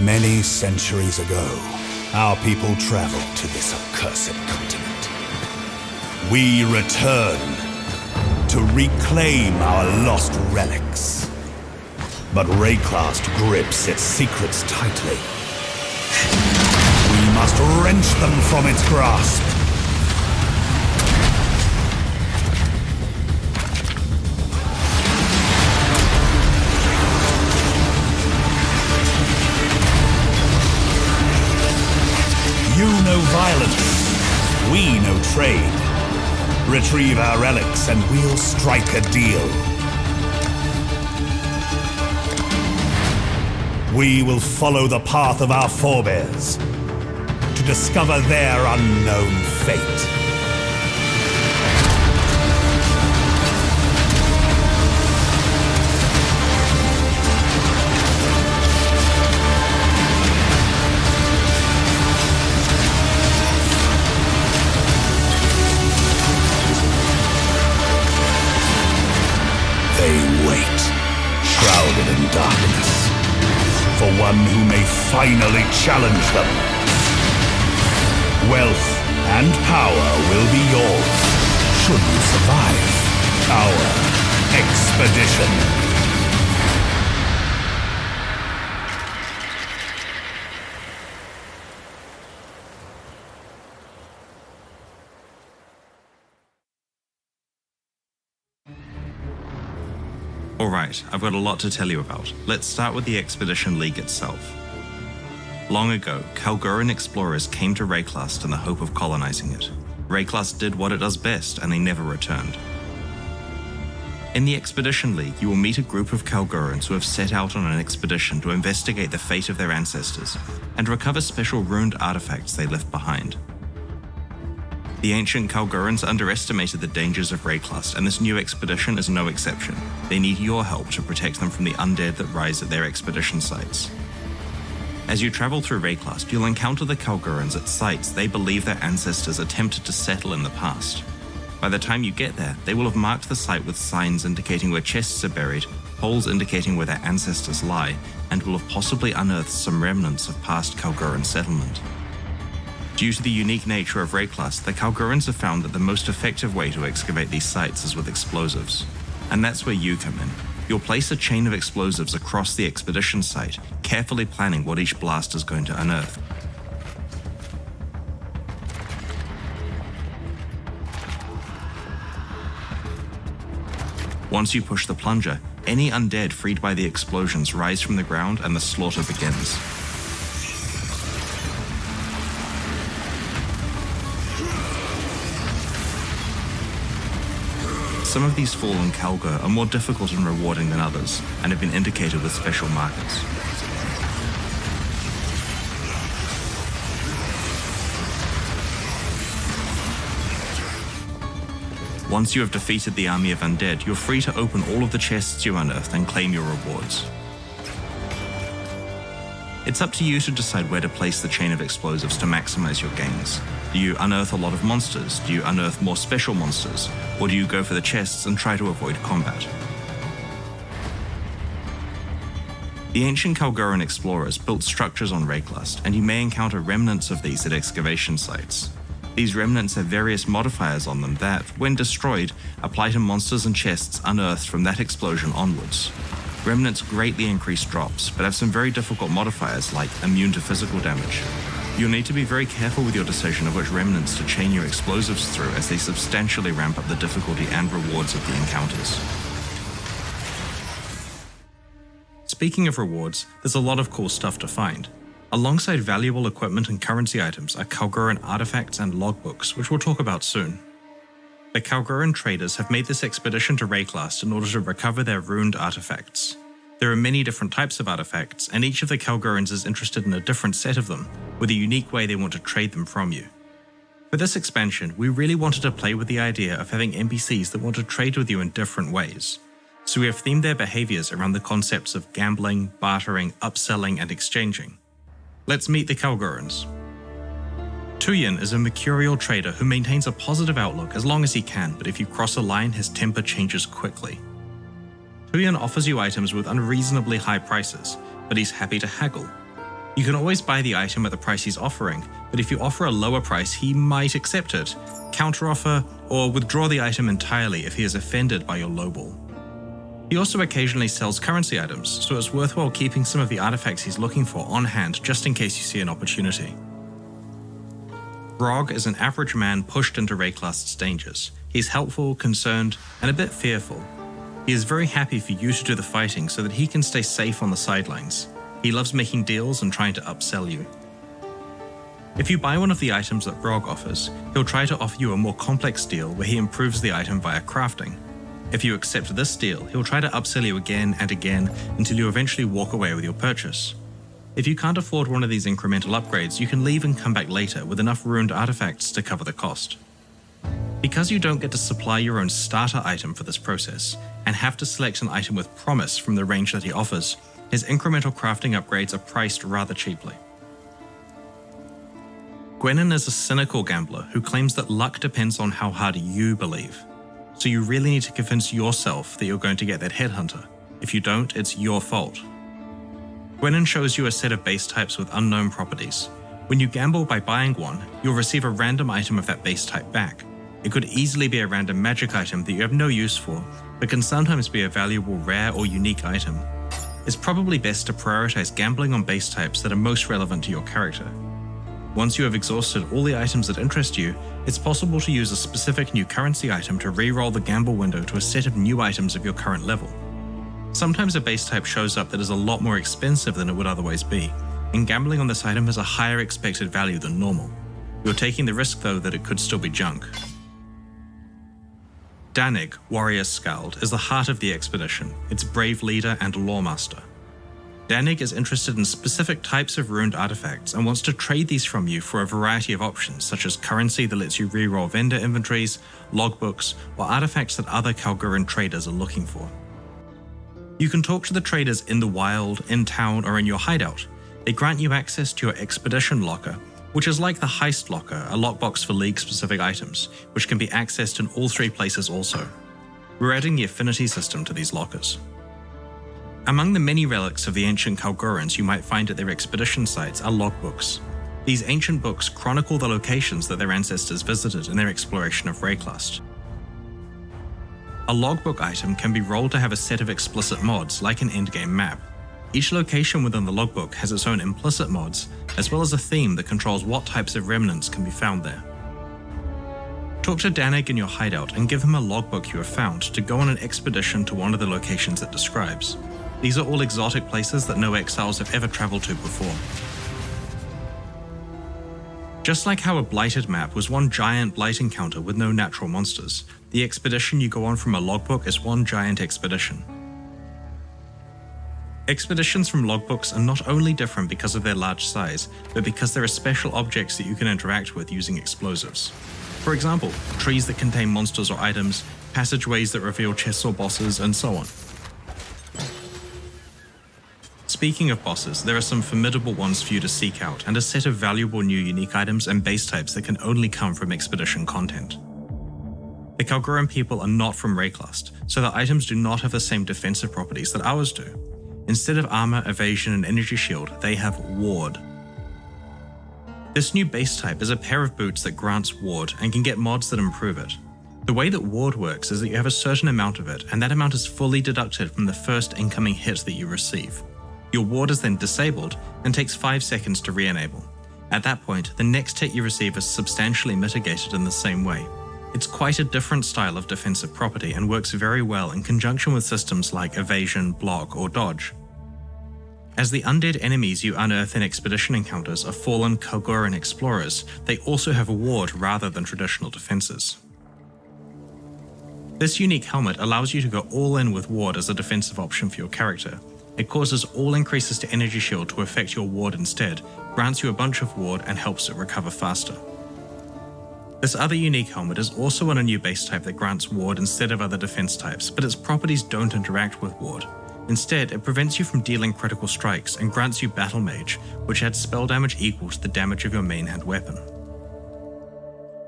Many centuries ago, our people traveled to this accursed continent. We return to reclaim our lost relics. But Rayclast grips its secrets tightly. We must wrench them from its grasp. You know violence, we know trade. Retrieve our relics and we'll strike a deal. We will follow the path of our forebears to discover their unknown fate. They wait, shrouded in darkness, for one who may finally challenge them. Wealth and power will be yours, should you survive our expedition. Alright, I've got a lot to tell you about. Let's start with the Expedition League itself. Long ago, Kalguran explorers came to Rayclast in the hope of colonizing it. Rayclast did what it does best, and they never returned. In the Expedition League, you will meet a group of Kalgurans who have set out on an expedition to investigate the fate of their ancestors and recover special ruined artifacts they left behind. The ancient Kalgurans underestimated the dangers of Rayclast, and this new expedition is no exception. They need your help to protect them from the undead that rise at their expedition sites. As you travel through Rayclast, you'll encounter the Kalgurans at sites they believe their ancestors attempted to settle in the past. By the time you get there, they will have marked the site with signs indicating where chests are buried, holes indicating where their ancestors lie, and will have possibly unearthed some remnants of past Kalguran settlement. Due to the unique nature of Rayclast, the Kalgurans have found that the most effective way to excavate these sites is with explosives. And that's where you come in. You'll place a chain of explosives across the expedition site, carefully planning what each blast is going to unearth. Once you push the plunger, any undead freed by the explosions rise from the ground and the slaughter begins. Some of these fallen Kalgur are more difficult and rewarding than others, and have been indicated with special markers. Once you have defeated the army of undead, you're free to open all of the chests you unearthed and claim your rewards. It's up to you to decide where to place the chain of explosives to maximize your gains. Do you unearth a lot of monsters? Do you unearth more special monsters? Or do you go for the chests and try to avoid combat? The ancient Kalguran explorers built structures on Rayclast, and you may encounter remnants of these at excavation sites. These remnants have various modifiers on them that, when destroyed, apply to monsters and chests unearthed from that explosion onwards. Remnants greatly increase drops, but have some very difficult modifiers like immune to physical damage. You'll need to be very careful with your decision of which remnants to chain your explosives through, as they substantially ramp up the difficulty and rewards of the encounters. Speaking of rewards, there's a lot of cool stuff to find. Alongside valuable equipment and currency items are Kalguran artifacts and logbooks, which we'll talk about soon. The Kalguran traders have made this expedition to Rayclast in order to recover their ruined artifacts. There are many different types of artifacts, and each of the Kalgurans is interested in a different set of them, with a unique way they want to trade them from you. For this expansion, we really wanted to play with the idea of having NPCs that want to trade with you in different ways. So we have themed their behaviors around the concepts of gambling, bartering, upselling, and exchanging. Let's meet the Kalgurans. Tuyen is a mercurial trader who maintains a positive outlook as long as he can, but if you cross a line, his temper changes quickly. Tuyen offers you items with unreasonably high prices, but he's happy to haggle. You can always buy the item at the price he's offering, but if you offer a lower price, he might accept it, counteroffer, or withdraw the item entirely if he is offended by your lowball. He also occasionally sells currency items, so it's worthwhile keeping some of the artifacts he's looking for on hand just in case you see an opportunity. Grog is an average man pushed into Rayclast's dangers. He's helpful, concerned, and a bit fearful. He is very happy for you to do the fighting so that he can stay safe on the sidelines. He loves making deals and trying to upsell you. If you buy one of the items that Grog offers, he'll try to offer you a more complex deal where he improves the item via crafting. If you accept this deal, he'll try to upsell you again and again until you eventually walk away with your purchase. If you can't afford one of these incremental upgrades, you can leave and come back later with enough ruined artifacts to cover the cost. Because you don't get to supply your own starter item for this process, and have to select an item with promise from the range that he offers, his incremental crafting upgrades are priced rather cheaply. Gwenin is a cynical gambler who claims that luck depends on how hard you believe. So you really need to convince yourself that you're going to get that headhunter. If you don't, it's your fault. Gwenin shows you a set of base types with unknown properties. When you gamble by buying one, you'll receive a random item of that base type back. It could easily be a random magic item that you have no use for, but can sometimes be a valuable rare or unique item. It's probably best to prioritize gambling on base types that are most relevant to your character. Once you have exhausted all the items that interest you, it's possible to use a specific new currency item to re-roll the gamble window to a set of new items of your current level. Sometimes a base type shows up that is a lot more expensive than it would otherwise be, and gambling on this item has a higher expected value than normal. You're taking the risk though that it could still be junk. Danig, Warrior Skald, is the heart of the expedition, its brave leader and lawmaster. Danig is interested in specific types of ruined artifacts and wants to trade these from you for a variety of options, such as currency that lets you re-roll vendor inventories, logbooks, or artifacts that other Kalguran traders are looking for. You can talk to the traders in the wild, in town, or in your hideout. They grant you access to your expedition locker, which is like the heist locker, a lockbox for league-specific items, which can be accessed in all three places also. We're adding the affinity system to these lockers. Among the many relics of the ancient Kalgurans you might find at their expedition sites are logbooks. These ancient books chronicle the locations that their ancestors visited in their exploration of Rayclast. A logbook item can be rolled to have a set of explicit mods, like an endgame map. Each location within the logbook has its own implicit mods, as well as a theme that controls what types of remnants can be found there. Talk to Danig in your hideout and give him a logbook you have found to go on an expedition to one of the locations it describes. These are all exotic places that no exiles have ever traveled to before. Just like how a blighted map was one giant blight encounter with no natural monsters, the expedition you go on from a logbook is one giant expedition. Expeditions from logbooks are not only different because of their large size, but because there are special objects that you can interact with using explosives. For example, trees that contain monsters or items, passageways that reveal chests or bosses, and so on. Speaking of bosses, there are some formidable ones for you to seek out, and a set of valuable new unique items and base types that can only come from expedition content. The Kalguran people are not from Rayclast, so the items do not have the same defensive properties that ours do. Instead of armor, evasion, and energy shield, they have ward. This new base type is a pair of boots that grants ward and can get mods that improve it. The way that ward works is that you have a certain amount of it, and that amount is fully deducted from the first incoming hit that you receive. Your ward is then disabled and takes 5 seconds to re-enable. At that point, the next hit you receive is substantially mitigated in the same way. It's quite a different style of defensive property and works very well in conjunction with systems like evasion, block, or dodge. As the undead enemies you unearth in expedition encounters are fallen Kalguran explorers, they also have a ward rather than traditional defenses. This unique helmet allows you to go all in with ward as a defensive option for your character. It causes all increases to energy shield to affect your ward instead, grants you a bunch of ward, and helps it recover faster. This other unique helmet is also on a new base type that grants ward instead of other defense types, but its properties don't interact with ward. Instead, it prevents you from dealing critical strikes and grants you Battle Mage, which adds spell damage equal to the damage of your main hand weapon.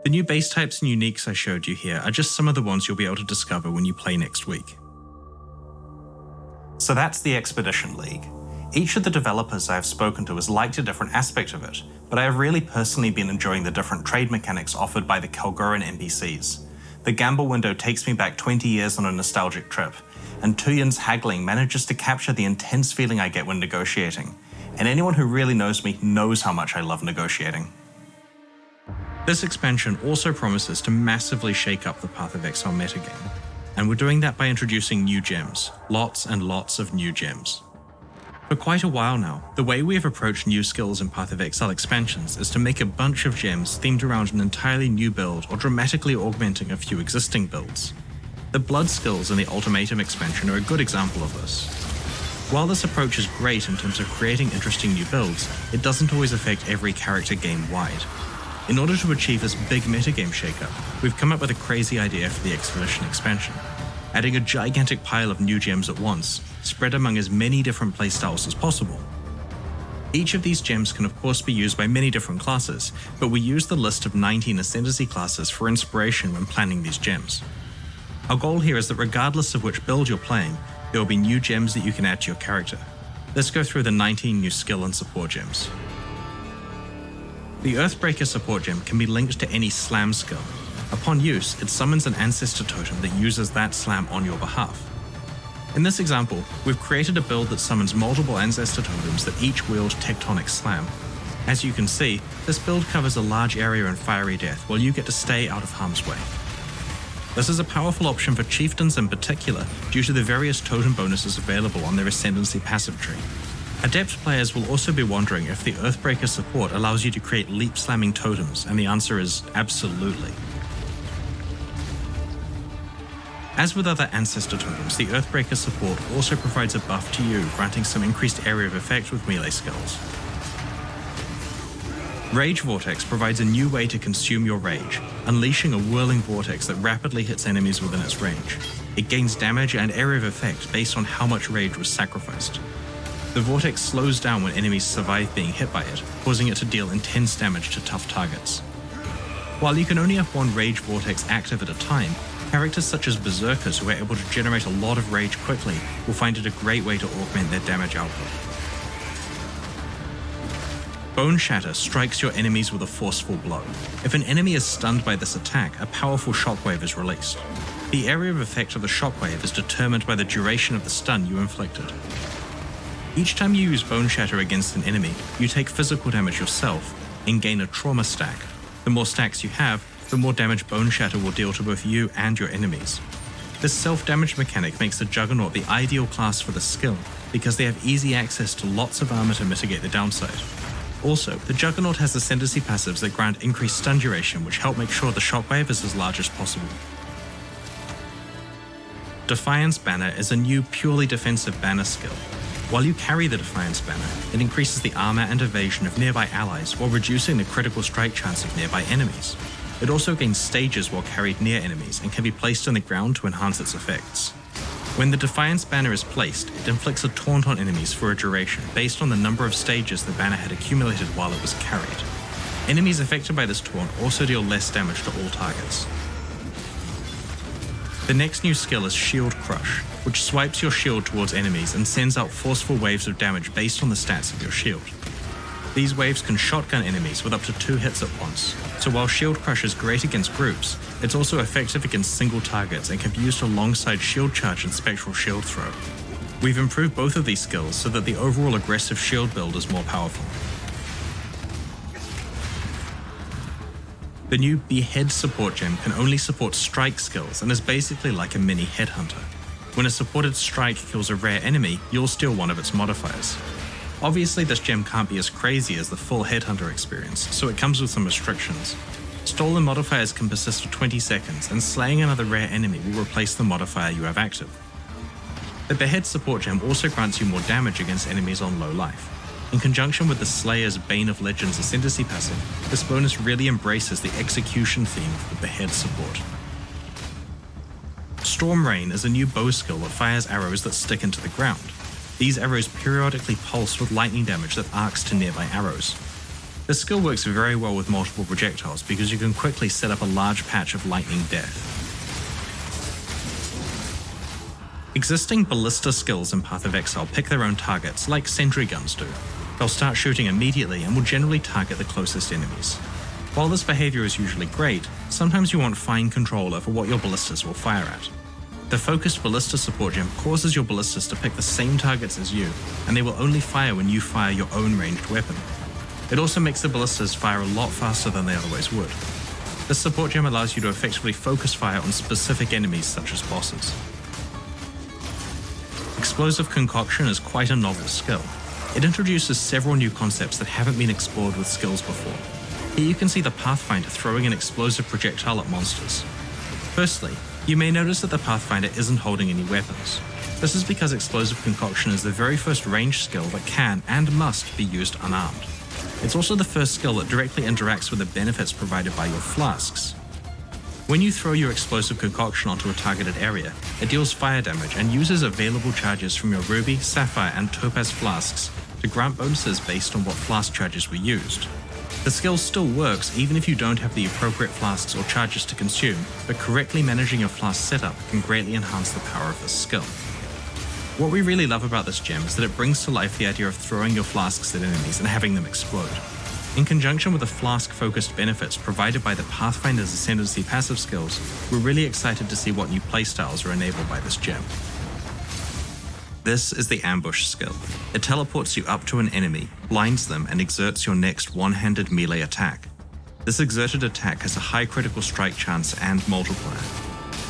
The new base types and uniques I showed you here are just some of the ones you'll be able to discover when you play next week. So that's the Expedition League. Each of the developers I have spoken to has liked a different aspect of it, but I have really personally been enjoying the different trade mechanics offered by the Kalguran NPCs. The gamble window takes me back 20 years on a nostalgic trip, and Tuyin's haggling manages to capture the intense feeling I get when negotiating, and anyone who really knows me knows how much I love negotiating. This expansion also promises to massively shake up the Path of Exile metagame, and we're doing that by introducing new gems, lots and lots of new gems. For quite a while now, the way we have approached new skills in Path of Exile expansions is to make a bunch of gems themed around an entirely new build or dramatically augmenting a few existing builds. The blood skills in the Ultimatum expansion are a good example of this. While this approach is great in terms of creating interesting new builds, it doesn't always affect every character game-wide. In order to achieve this big metagame shakeup, we've come up with a crazy idea for the Expedition expansion, adding a gigantic pile of new gems at once, spread among as many different playstyles as possible. Each of these gems can of course be used by many different classes, but we use the list of 19 Ascendancy classes for inspiration when planning these gems. Our goal here is that regardless of which build you're playing, there will be new gems that you can add to your character. Let's go through the 19 new skill and support gems. The Earthbreaker support gem can be linked to any slam skill. Upon use, it summons an ancestor totem that uses that slam on your behalf. In this example, we've created a build that summons multiple ancestor totems that each wield Tectonic Slam. As you can see, this build covers a large area in fiery death while you get to stay out of harm's way. This is a powerful option for chieftains in particular due to the various totem bonuses available on their Ascendancy passive tree. Adept players will also be wondering if the Earthbreaker support allows you to create leap slamming totems, and the answer is absolutely. As with other ancestor totems, the Earthbreaker support also provides a buff to you, granting some increased area of effect with melee skills. Rage Vortex provides a new way to consume your rage, unleashing a whirling vortex that rapidly hits enemies within its range. It gains damage and area of effect based on how much rage was sacrificed. The vortex slows down when enemies survive being hit by it, causing it to deal intense damage to tough targets. While you can only have one Rage Vortex active at a time, characters such as Berserkers who are able to generate a lot of rage quickly will find it a great way to augment their damage output. Bone Shatter strikes your enemies with a forceful blow. If an enemy is stunned by this attack, a powerful shockwave is released. The area of effect of the shockwave is determined by the duration of the stun you inflicted. Each time you use Bone Shatter against an enemy, you take physical damage yourself and gain a trauma stack. The more stacks you have, the more damage Bone Shatter will deal to both you and your enemies. This self-damage mechanic makes the Juggernaut the ideal class for the skill, because they have easy access to lots of armor to mitigate the downside. Also, the Juggernaut has Ascendancy passives that grant increased stun duration, which help make sure the shockwave is as large as possible. Defiance Banner is a new purely defensive banner skill. While you carry the Defiance Banner, it increases the armor and evasion of nearby allies while reducing the critical strike chance of nearby enemies. It also gains stages while carried near enemies and can be placed on the ground to enhance its effects. When the Defiance Banner is placed, it inflicts a taunt on enemies for a duration based on the number of stages the banner had accumulated while it was carried. Enemies affected by this taunt also deal less damage to all targets. The next new skill is Shield Crush, which swipes your shield towards enemies and sends out forceful waves of damage based on the stats of your shield. These waves can shotgun enemies with up to 2 hits at once, so while Shield Crush is great against groups, it's also effective against single targets and can be used alongside Shield Charge and Spectral Shield Throw. We've improved both of these skills so that the overall aggressive shield build is more powerful. The new Behead support gem can only support strike skills and is basically like a mini headhunter. When a supported strike kills a rare enemy, you'll steal one of its modifiers. Obviously, this gem can't be as crazy as the full headhunter experience, so it comes with some restrictions. Stolen modifiers can persist for 20 seconds, and slaying another rare enemy will replace the modifier you have active. The Behead support gem also grants you more damage against enemies on low life. In conjunction with the Slayer's Bane of Legends Ascendancy passive, this bonus really embraces the execution theme of the Behead support. Storm Rain is a new bow skill that fires arrows that stick into the ground. These arrows periodically pulse with lightning damage that arcs to nearby arrows. This skill works very well with multiple projectiles because you can quickly set up a large patch of lightning death. Existing ballista skills in Path of Exile pick their own targets, like sentry guns do. They'll start shooting immediately and will generally target the closest enemies. While this behavior is usually great, sometimes you want fine control over what your ballistas will fire at. The focused ballista support gem causes your ballistas to pick the same targets as you, and they will only fire when you fire your own ranged weapon. It also makes the ballistas fire a lot faster than they otherwise would. This support gem allows you to effectively focus fire on specific enemies such as bosses. Explosive Concoction is quite a novel skill. It introduces several new concepts that haven't been explored with skills before. Here you can see the Pathfinder throwing an explosive projectile at monsters. Firstly, you may notice that the Pathfinder isn't holding any weapons. This is because Explosive Concoction is the very first ranged skill that can and must be used unarmed. It's also the first skill that directly interacts with the benefits provided by your flasks. When you throw your Explosive Concoction onto a targeted area, it deals fire damage and uses available charges from your Ruby, Sapphire, and Topaz flasks to grant bonuses based on what flask charges were used. The skill still works even if you don't have the appropriate flasks or charges to consume, but correctly managing your flask setup can greatly enhance the power of this skill. What we really love about this gem is that it brings to life the idea of throwing your flasks at enemies and having them explode. In conjunction with the flask-focused benefits provided by the Pathfinder's Ascendancy passive skills, we're really excited to see what new playstyles are enabled by this gem. This is the Ambush skill. It teleports you up to an enemy, blinds them, and exerts your next one-handed melee attack. This exerted attack has a high critical strike chance and multiplier.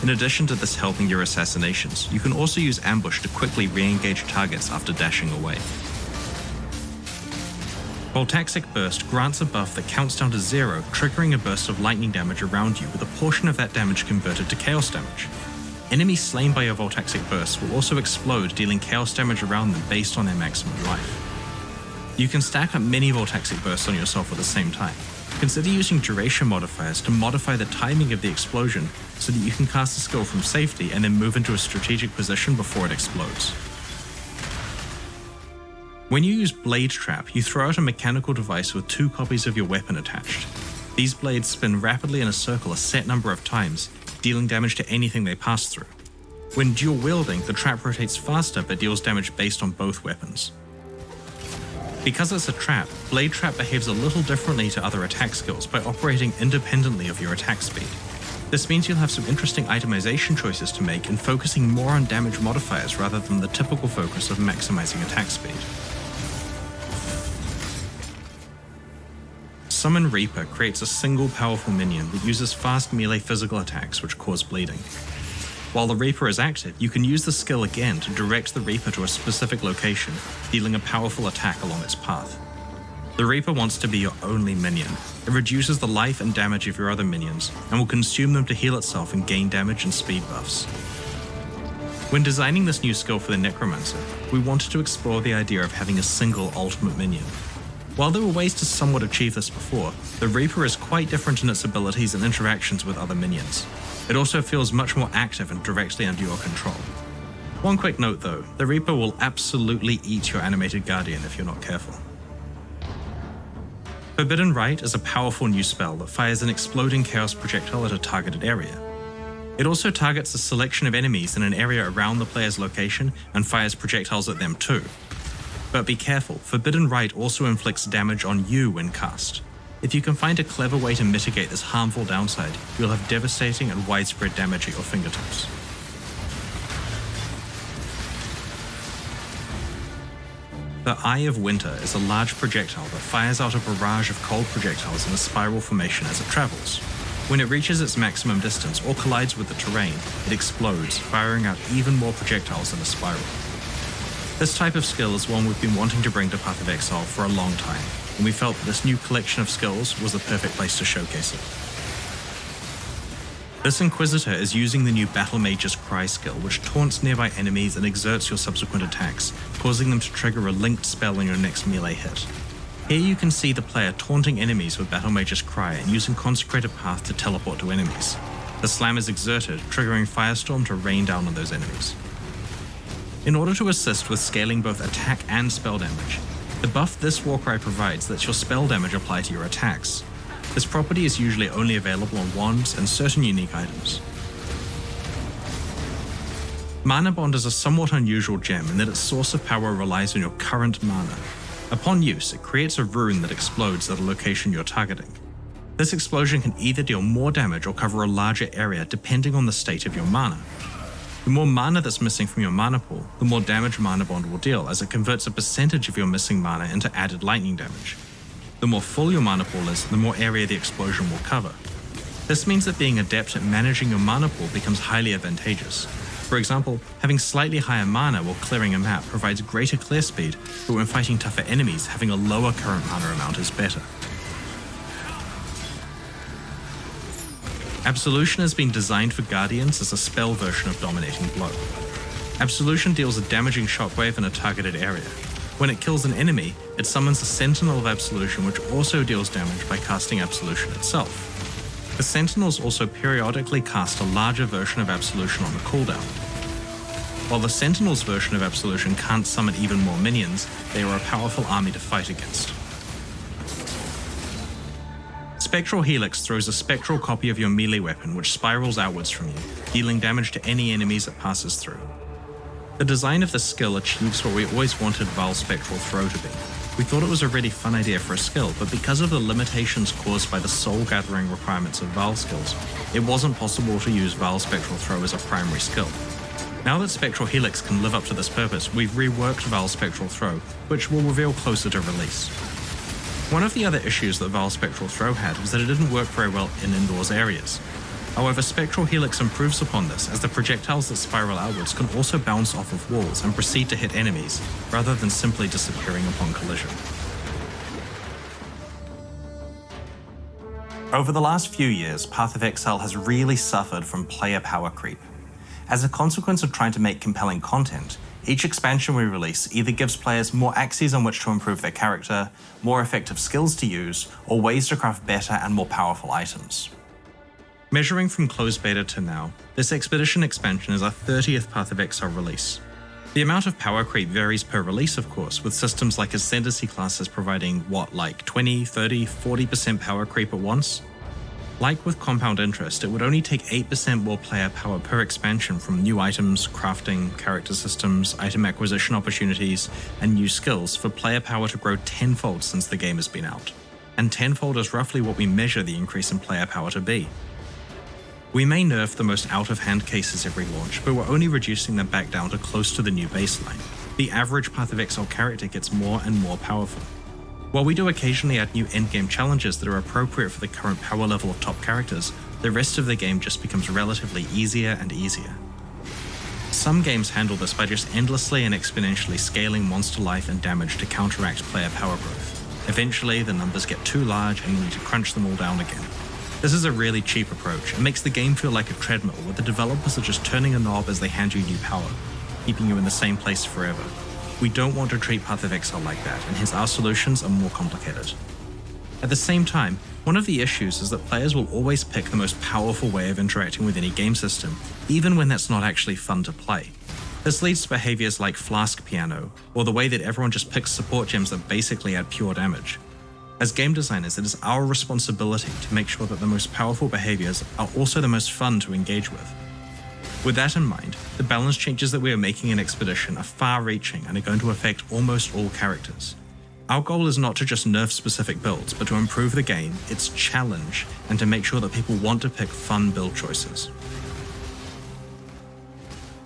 In addition to this helping your assassinations, you can also use Ambush to quickly re-engage targets after dashing away. Voltaxic Burst grants a buff that counts down to 0, triggering a burst of lightning damage around you with a portion of that damage converted to chaos damage. Enemies slain by your Voltaxic Burst will also explode, dealing chaos damage around them based on their maximum life. You can stack up many Voltaxic Bursts on yourself at the same time. Consider using duration modifiers to modify the timing of the explosion so that you can cast the skill from safety and then move into a strategic position before it explodes. When you use Blade Trap, you throw out a mechanical device with 2 copies of your weapon attached. These blades spin rapidly in a circle a set number of times, dealing damage to anything they pass through. When dual wielding, the trap rotates faster but deals damage based on both weapons. Because it's a trap, Blade Trap behaves a little differently to other attack skills by operating independently of your attack speed. This means you'll have some interesting itemization choices to make and focusing more on damage modifiers rather than the typical focus of maximizing attack speed. Summon Reaper creates a single powerful minion that uses fast melee physical attacks which cause bleeding. While the Reaper is active, you can use the skill again to direct the Reaper to a specific location, dealing a powerful attack along its path. The Reaper wants to be your only minion. It reduces the life and damage of your other minions, and will consume them to heal itself and gain damage and speed buffs. When designing this new skill for the Necromancer, we wanted to explore the idea of having a single ultimate minion. While there were ways to somewhat achieve this before, the Reaper is quite different in its abilities and interactions with other minions. It also feels much more active and directly under your control. One quick note though, the Reaper will absolutely eat your animated guardian if you're not careful. Forbidden Rite is a powerful new spell that fires an exploding chaos projectile at a targeted area. It also targets a selection of enemies in an area around the player's location and fires projectiles at them too. But be careful, Forbidden Rite also inflicts damage on you when cast. If you can find a clever way to mitigate this harmful downside, you'll have devastating and widespread damage at your fingertips. The Eye of Winter is a large projectile that fires out a barrage of cold projectiles in a spiral formation as it travels. When it reaches its maximum distance or collides with the terrain, it explodes, firing out even more projectiles in a spiral. This type of skill is one we've been wanting to bring to Path of Exile for a long time, and we felt that this new collection of skills was the perfect place to showcase it. This Inquisitor is using the new Battle Mage's Cry skill, which taunts nearby enemies and exerts your subsequent attacks, causing them to trigger a linked spell on your next melee hit. Here you can see the player taunting enemies with Battle Mage's Cry and using Consecrated Path to teleport to enemies. The slam is exerted, triggering Firestorm to rain down on those enemies. In order to assist with scaling both attack and spell damage, the buff this Warcry provides lets your spell damage apply to your attacks. This property is usually only available on wands and certain unique items. Mana Bond is a somewhat unusual gem in that its source of power relies on your current mana. Upon use, it creates a rune that explodes at a location you're targeting. This explosion can either deal more damage or cover a larger area depending on the state of your mana. The more mana that's missing from your mana pool, the more damage Mana Bond will deal, as it converts a percentage of your missing mana into added lightning damage. The more full your mana pool is, the more area the explosion will cover. This means that being adept at managing your mana pool becomes highly advantageous. For example, having slightly higher mana while clearing a map provides greater clear speed, but when fighting tougher enemies, having a lower current mana amount is better. Absolution has been designed for Guardians as a spell version of Dominating Blow. Absolution deals a damaging shockwave in a targeted area. When it kills an enemy, it summons a Sentinel of Absolution, which also deals damage by casting Absolution itself. The Sentinels also periodically cast a larger version of Absolution on the cooldown. While the Sentinels version of Absolution can't summon even more minions, they are a powerful army to fight against. Spectral Helix throws a spectral copy of your melee weapon which spirals outwards from you, dealing damage to any enemies it passes through. The design of this skill achieves what we always wanted Val's Spectral Throw to be. We thought it was a really fun idea for a skill, but because of the limitations caused by the soul-gathering requirements of Val skills, it wasn't possible to use Val's Spectral Throw as a primary skill. Now that Spectral Helix can live up to this purpose, we've reworked Val's Spectral Throw, which we'll reveal closer to release. One of the other issues that Val's Spectral Throw had was that it didn't work very well in indoors areas. However, Spectral Helix improves upon this, as the projectiles that spiral outwards can also bounce off of walls and proceed to hit enemies, rather than simply disappearing upon collision. Over the last few years, Path of Exile has really suffered from player power creep. As a consequence of trying to make compelling content, each expansion we release either gives players more axes on which to improve their character, more effective skills to use, or ways to craft better and more powerful items. Measuring from closed beta to now, this Expedition expansion is our 30th Path of Exile release. The amount of power creep varies per release, of course, with systems like Ascendancy classes providing, like 20, 30, 40% power creep at once? Like with Compound Interest, it would only take 8% more player power per expansion from new items, crafting, character systems, item acquisition opportunities, and new skills for player power to grow tenfold since the game has been out. And tenfold is roughly what we measure the increase in player power to be. We may nerf the most out-of-hand cases every launch, but we're only reducing them back down to close to the new baseline. The average Path of Exile character gets more and more powerful. While we do occasionally add new endgame challenges that are appropriate for the current power level of top characters, the rest of the game just becomes relatively easier and easier. Some games handle this by just endlessly and exponentially scaling monster life and damage to counteract player power growth. Eventually, the numbers get too large and you need to crunch them all down again. This is a really cheap approach and makes the game feel like a treadmill where the developers are just turning a knob as they hand you new power, keeping you in the same place forever. We don't want to treat Path of Exile like that, and hence our solutions are more complicated. At the same time, one of the issues is that players will always pick the most powerful way of interacting with any game system, even when that's not actually fun to play. This leads to behaviors like Flask Piano, or the way that everyone just picks support gems that basically add pure damage. As game designers, it is our responsibility to make sure that the most powerful behaviors are also the most fun to engage with. With that in mind, the balance changes that we are making in Expedition are far-reaching and are going to affect almost all characters. Our goal is not to just nerf specific builds, but to improve the game, its challenge, and to make sure that people want to pick fun build choices.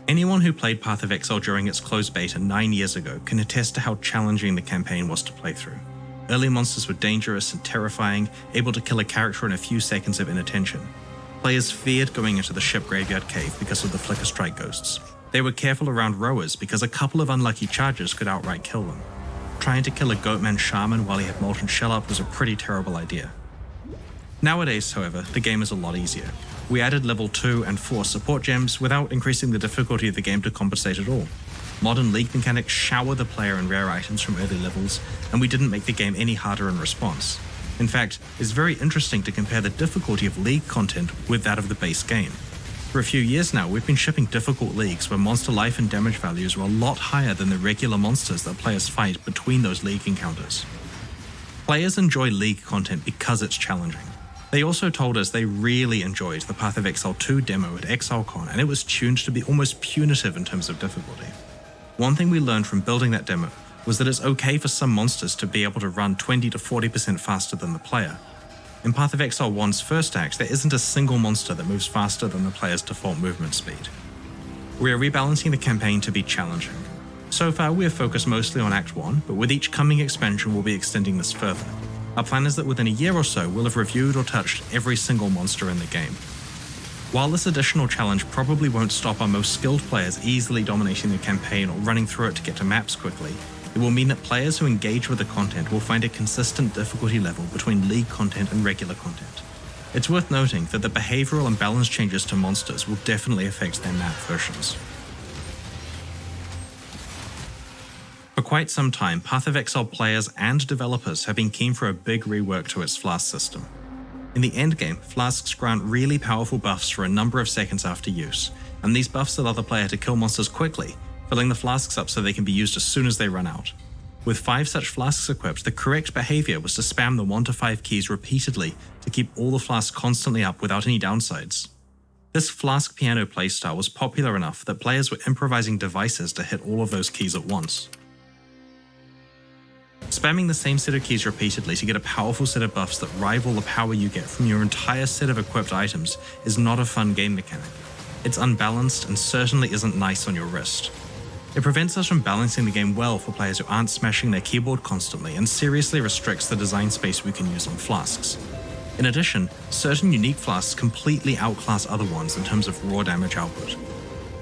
Anyone who played Path of Exile during its closed beta 9 years ago can attest to how challenging the campaign was to play through. Early monsters were dangerous and terrifying, able to kill a character in a few seconds of inattention. Players feared going into the ship graveyard cave because of the Flicker Strike ghosts. They were careful around rowers because a couple of unlucky charges could outright kill them. Trying to kill a Goatman Shaman while he had Molten Shell up was a pretty terrible idea. Nowadays, however, the game is a lot easier. We added level 2 and 4 support gems without increasing the difficulty of the game to compensate at all. Modern League mechanics shower the player in rare items from early levels, and we didn't make the game any harder in response. In fact, it's very interesting to compare the difficulty of League content with that of the base game. For a few years now, we've been shipping difficult leagues where monster life and damage values are a lot higher than the regular monsters that players fight between those League encounters. Players enjoy League content because it's challenging. They also told us they really enjoyed the Path of Exile 2 demo at ExileCon, and it was tuned to be almost punitive in terms of difficulty. One thing we learned from building that demo was that it's okay for some monsters to be able to run 20 to 40% faster than the player. In Path of Exile 1's first act, there isn't a single monster that moves faster than the player's default movement speed. We are rebalancing the campaign to be challenging. So far, we have focused mostly on Act 1, but with each coming expansion, we'll be extending this further. Our plan is that within a year or so, we'll have reviewed or touched every single monster in the game. While this additional challenge probably won't stop our most skilled players easily dominating the campaign or running through it to get to maps quickly, it will mean that players who engage with the content will find a consistent difficulty level between League content and regular content. It's worth noting that the behavioral and balance changes to monsters will definitely affect their map versions. For quite some time, Path of Exile players and developers have been keen for a big rework to its flask system. In the endgame, flasks grant really powerful buffs for a number of seconds after use, and these buffs allow the player to kill monsters quickly, filling the flasks up so they can be used as soon as they run out. With 5 such flasks equipped, the correct behavior was to spam the 1 to 5 keys repeatedly to keep all the flasks constantly up without any downsides. This flask piano playstyle was popular enough that players were improvising devices to hit all of those keys at once. Spamming the same set of keys repeatedly to get a powerful set of buffs that rival the power you get from your entire set of equipped items is not a fun game mechanic. It's unbalanced and certainly isn't nice on your wrist. It prevents us from balancing the game well for players who aren't smashing their keyboard constantly and seriously restricts the design space we can use on flasks. In addition, certain unique flasks completely outclass other ones in terms of raw damage output.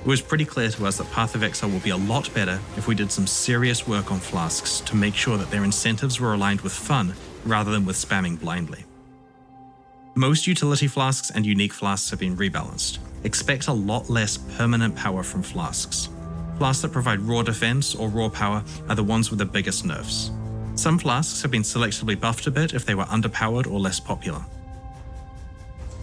It was pretty clear to us that Path of Exile will be a lot better if we did some serious work on flasks to make sure that their incentives were aligned with fun rather than with spamming blindly. Most utility flasks and unique flasks have been rebalanced. Expect a lot less permanent power from flasks. Flasks that provide raw defense or raw power are the ones with the biggest nerfs. Some flasks have been selectively buffed a bit if they were underpowered or less popular.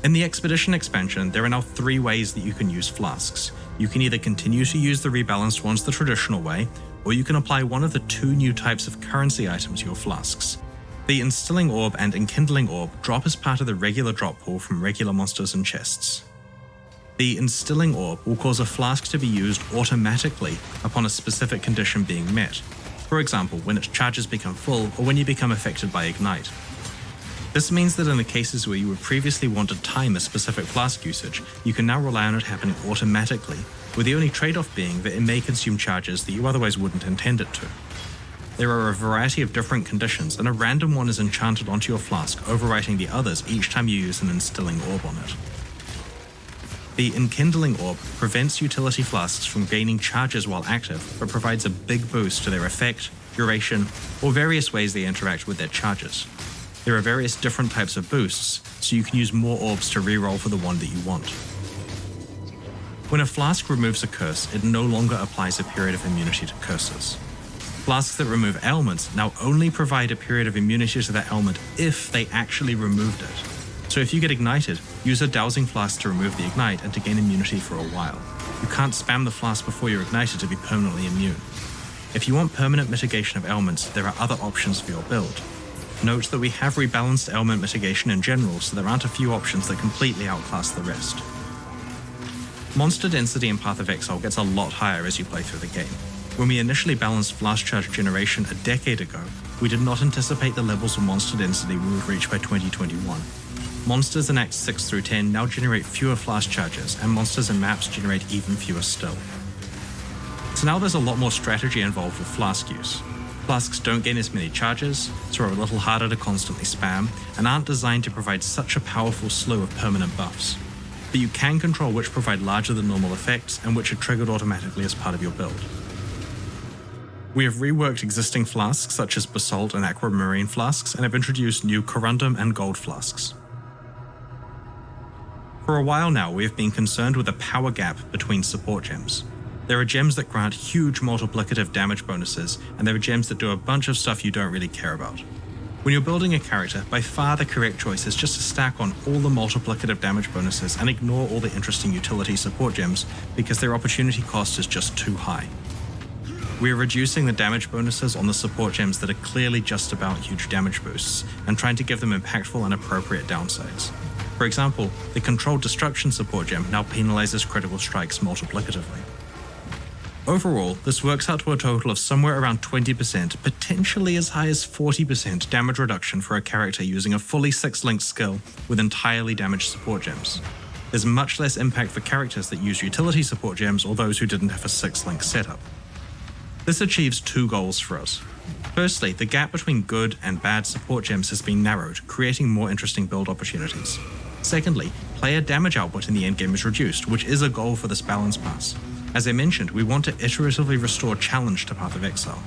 In the Expedition expansion, there are now 3 ways that you can use flasks. You can either continue to use the rebalanced ones the traditional way, or you can apply one of the 2 new types of currency items to your flasks. The Instilling Orb and Enkindling Orb drop as part of the regular drop pool from regular monsters and chests. The Instilling Orb will cause a flask to be used automatically upon a specific condition being met. For example, when its charges become full or when you become affected by Ignite. This means that in the cases where you would previously want to time a specific flask usage, you can now rely on it happening automatically, with the only trade-off being that it may consume charges that you otherwise wouldn't intend it to. There are a variety of different conditions, and a random one is enchanted onto your flask, overwriting the others each time you use an Instilling Orb on it. The Enkindling Orb prevents utility flasks from gaining charges while active, but provides a big boost to their effect, duration, or various ways they interact with their charges. There are various different types of boosts, so you can use more orbs to reroll for the one that you want. When a flask removes a curse, it no longer applies a period of immunity to curses. Flasks that remove ailments now only provide a period of immunity to that ailment if they actually removed it. So if you get ignited, use a dowsing flask to remove the ignite and to gain immunity for a while. You can't spam the flask before you're ignited to be permanently immune. If you want permanent mitigation of ailments, there are other options for your build. Note that we have rebalanced ailment mitigation in general, so there aren't a few options that completely outclass the rest. Monster density in Path of Exile gets a lot higher as you play through the game. When we initially balanced flask charge generation a decade ago, we did not anticipate the levels of monster density we would reach by 2021. Monsters in Acts 6 through 10 now generate fewer flask charges, and monsters in maps generate even fewer still. So now there's a lot more strategy involved with flask use. Flasks don't gain as many charges, so are a little harder to constantly spam, and aren't designed to provide such a powerful slew of permanent buffs. But you can control which provide larger than normal effects and which are triggered automatically as part of your build. We have reworked existing flasks such as Basalt and Aquamarine flasks and have introduced new Corundum and Gold flasks. For a while now, we have been concerned with the power gap between support gems. There are gems that grant huge multiplicative damage bonuses, and there are gems that do a bunch of stuff you don't really care about. When you're building a character, by far the correct choice is just to stack on all the multiplicative damage bonuses and ignore all the interesting utility support gems because their opportunity cost is just too high. We are reducing the damage bonuses on the support gems that are clearly just about huge damage boosts, and trying to give them impactful and appropriate downsides. For example, the Controlled Destruction support gem now penalizes critical strikes multiplicatively. Overall, this works out to a total of somewhere around 20%, potentially as high as 40% damage reduction for a character using a fully 6-linked skill with entirely damaged support gems. There's much less impact for characters that use utility support gems or those who didn't have a 6-link setup. This achieves two goals for us. Firstly, the gap between good and bad support gems has been narrowed, creating more interesting build opportunities. Secondly, player damage output in the endgame is reduced, which is a goal for this balance pass. As I mentioned, we want to iteratively restore challenge to Path of Exile.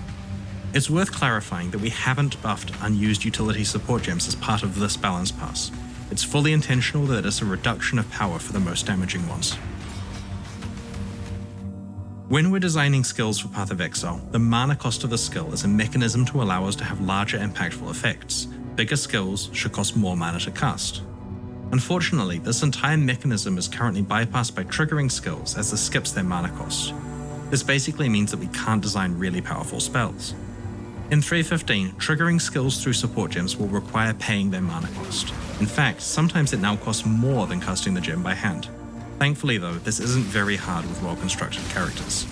It's worth clarifying that we haven't buffed unused utility support gems as part of this balance pass. It's fully intentional that it's a reduction of power for the most damaging ones. When we're designing skills for Path of Exile, the mana cost of the skill is a mechanism to allow us to have larger impactful effects. Bigger skills should cost more mana to cast. Unfortunately, this entire mechanism is currently bypassed by triggering skills as this skips their mana cost. This basically means that we can't design really powerful spells. In 3.15, triggering skills through support gems will require paying their mana cost. In fact, sometimes it now costs more than casting the gem by hand. Thankfully though, this isn't very hard with well-constructed characters.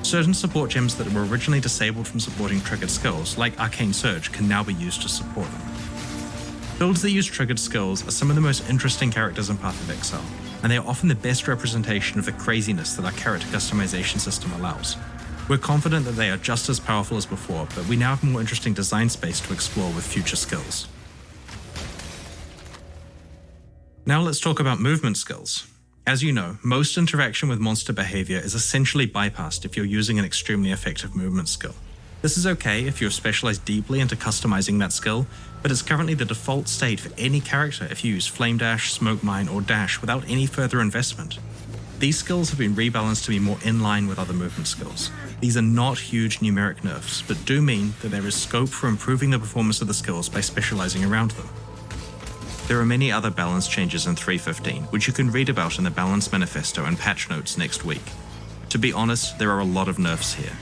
Certain support gems that were originally disabled from supporting triggered skills, like Arcane Surge, can now be used to support them. Builds that use triggered skills are some of the most interesting characters in Path of Exile, and they are often the best representation of the craziness that our character customization system allows. We're confident that they are just as powerful as before, but we now have more interesting design space to explore with future skills. Now let's talk about movement skills. As you know, most interaction with monster behavior is essentially bypassed if you're using an extremely effective movement skill. This is okay if you're specialized deeply into customizing that skill, but it's currently the default state for any character if you use Flame Dash, Smoke Mine, or Dash without any further investment. These skills have been rebalanced to be more in line with other movement skills. These are not huge numeric nerfs, but do mean that there is scope for improving the performance of the skills by specializing around them. There are many other balance changes in 3.15, which you can read about in the Balance Manifesto and patch notes next week. To be honest, there are a lot of nerfs here.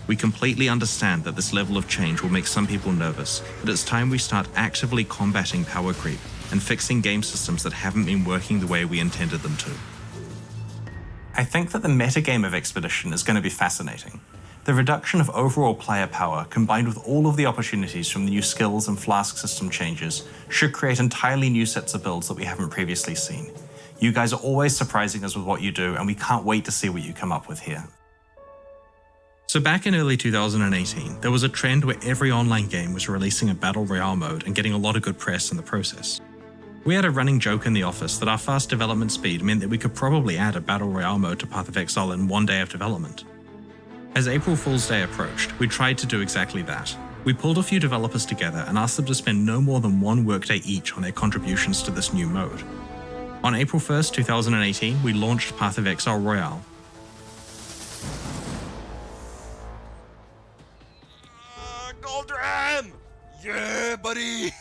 We completely understand that this level of change will make some people nervous, but it's time we start actively combating power creep and fixing game systems that haven't been working the way we intended them to. I think that the metagame of Expedition is going to be fascinating. The reduction of overall player power, combined with all of the opportunities from the new skills and flask system changes, should create entirely new sets of builds that we haven't previously seen. You guys are always surprising us with what you do, and we can't wait to see what you come up with here. So back in early 2018, there was a trend where every online game was releasing a Battle Royale mode and getting a lot of good press in the process. We had a running joke in the office that our fast development speed meant that we could probably add a Battle Royale mode to Path of Exile in one day of development. As April Fool's Day approached, we tried to do exactly that. We pulled a few developers together and asked them to spend no more than one workday each on their contributions to this new mode. On April 1st, 2018, we launched Path of Exile Royale. Goldram! Yeah, buddy!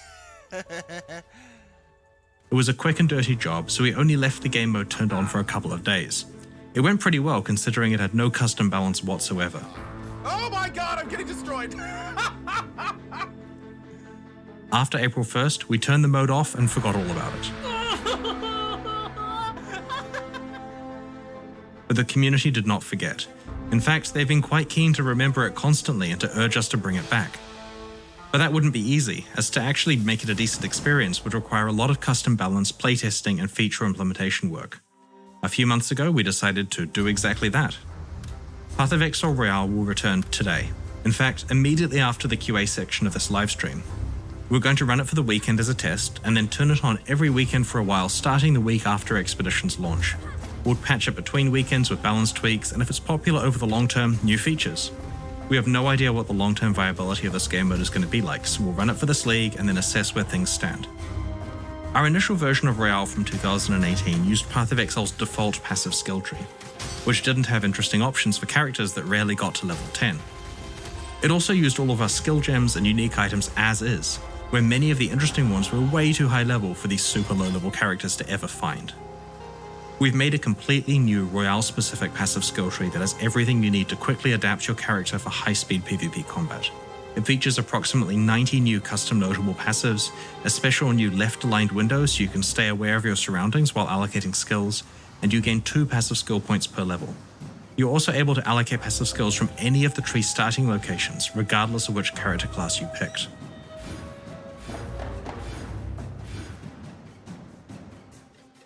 It was a quick and dirty job, so we only left the game mode turned on for a couple of days. It went pretty well considering it had no custom balance whatsoever. Oh my god, I'm getting destroyed! After April 1st, we turned the mode off and forgot all about it. But the community did not forget. In fact, they've been quite keen to remember it constantly and to urge us to bring it back. But that wouldn't be easy, as to actually make it a decent experience would require a lot of custom balance, playtesting, and feature implementation work. A few months ago, we decided to do exactly that. Path of Exile Royale will return today. In fact, immediately after the QA section of this livestream. We're going to run it for the weekend as a test, and then turn it on every weekend for a while, starting the week after Expedition's launch. We'll patch it between weekends with balance tweaks, and if it's popular over the long term, new features. We have no idea what the long-term viability of this game mode is going to be like, so we'll run it for this league and then assess where things stand. Our initial version of Royale from 2018 used Path of Exile's default passive skill tree, which didn't have interesting options for characters that rarely got to level 10. It also used all of our skill gems and unique items as is, where many of the interesting ones were way too high level for these super low level characters to ever find. We've made a completely new Royale-specific passive skill tree that has everything you need to quickly adapt your character for high-speed PvP combat. It features approximately 90 new custom notable passives, a special new left-aligned window so you can stay aware of your surroundings while allocating skills, and you gain 2 passive skill points per level. You're also able to allocate passive skills from any of the tree's starting locations, regardless of which character class you picked.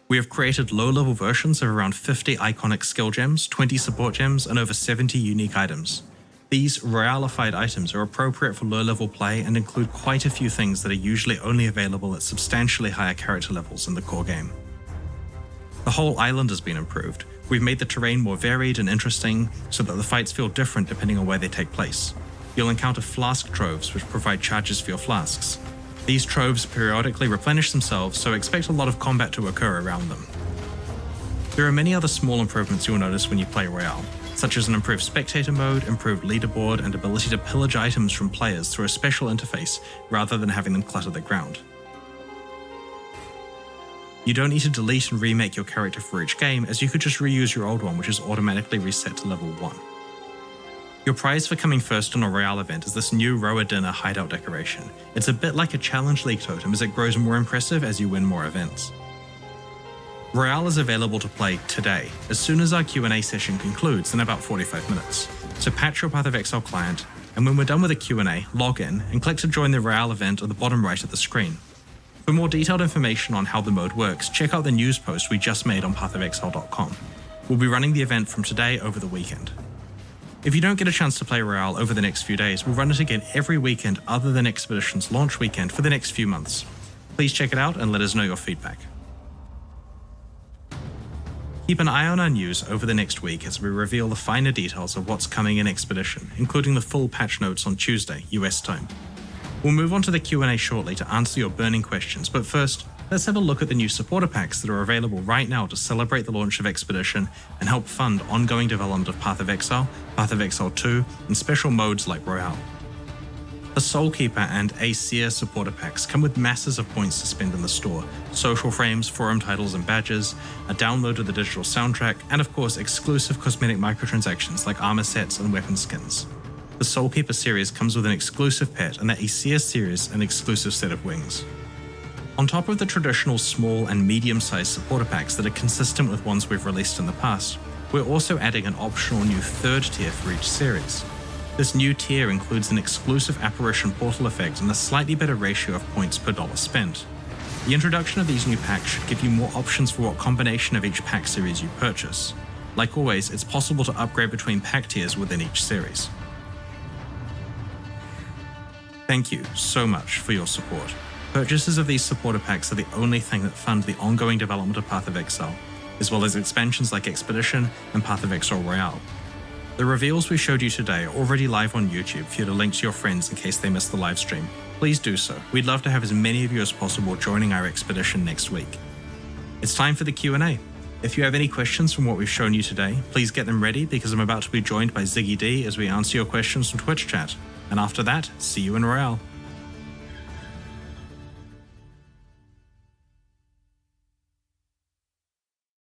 We have created low-level versions of around 50 iconic skill gems, 20 support gems, and over 70 unique items. These Royalified items are appropriate for low-level play and include quite a few things that are usually only available at substantially higher character levels in the core game. The whole island has been improved. We've made the terrain more varied and interesting so that the fights feel different depending on where they take place. You'll encounter flask troves which provide charges for your flasks. These troves periodically replenish themselves, so expect a lot of combat to occur around them. There are many other small improvements you'll notice when you play Royale, such as an improved spectator mode, improved leaderboard, and ability to pillage items from players through a special interface rather than having them clutter the ground. You don't need to delete and remake your character for each game, as you could just reuse your old one, which is automatically reset to level 1. Your prize for coming first on a Royale event is this new Roa Dinner hideout decoration. It's a bit like a Challenge League totem as it grows more impressive as you win more events. Royale is available to play today, as soon as our Q&A session concludes in about 45 minutes. So patch your Path of Exile client, and when we're done with the Q&A, log in and click to join the Royale event at the bottom right of the screen. For more detailed information on how the mode works, check out the news post we just made on pathofexile.com. We'll be running the event from today over the weekend. If you don't get a chance to play Royale over the next few days, we'll run it again every weekend other than Expedition's launch weekend for the next few months. Please check it out and let us know your feedback. Keep an eye on our news over the next week as we reveal the finer details of what's coming in Expedition, including the full patch notes on Tuesday, US time. We'll move on to the Q&A shortly to answer your burning questions, but first, let's have a look at the new supporter packs that are available right now to celebrate the launch of Expedition and help fund ongoing development of Path of Exile, Path of Exile 2, and special modes like Royale. The Soulkeeper and Aesir supporter packs come with masses of points to spend in the store, social frames, forum titles and badges, a download of the digital soundtrack, and of course exclusive cosmetic microtransactions like armor sets and weapon skins. The Soulkeeper series comes with an exclusive pet, and the Aesir series an exclusive set of wings. On top of the traditional small and medium-sized supporter packs that are consistent with ones we've released in the past, we're also adding an optional new third tier for each series. This new tier includes an exclusive apparition portal effect and a slightly better ratio of points per dollar spent. The introduction of these new packs should give you more options for what combination of each pack series you purchase. Like always, it's possible to upgrade between pack tiers within each series. Thank you so much for your support. Purchases of these supporter packs are the only thing that fund the ongoing development of Path of Exile, as well as expansions like Expedition and Path of Exile Royale. The reveals we showed you today are already live on YouTube for you to link to your friends in case they missed the live stream. Please do so. We'd love to have as many of you as possible joining our Expedition next week. It's time for the Q&A. If you have any questions from what we've shown you today, please get them ready because I'm about to be joined by Ziggy D as we answer your questions from Twitch chat. And after that, see you in Royale.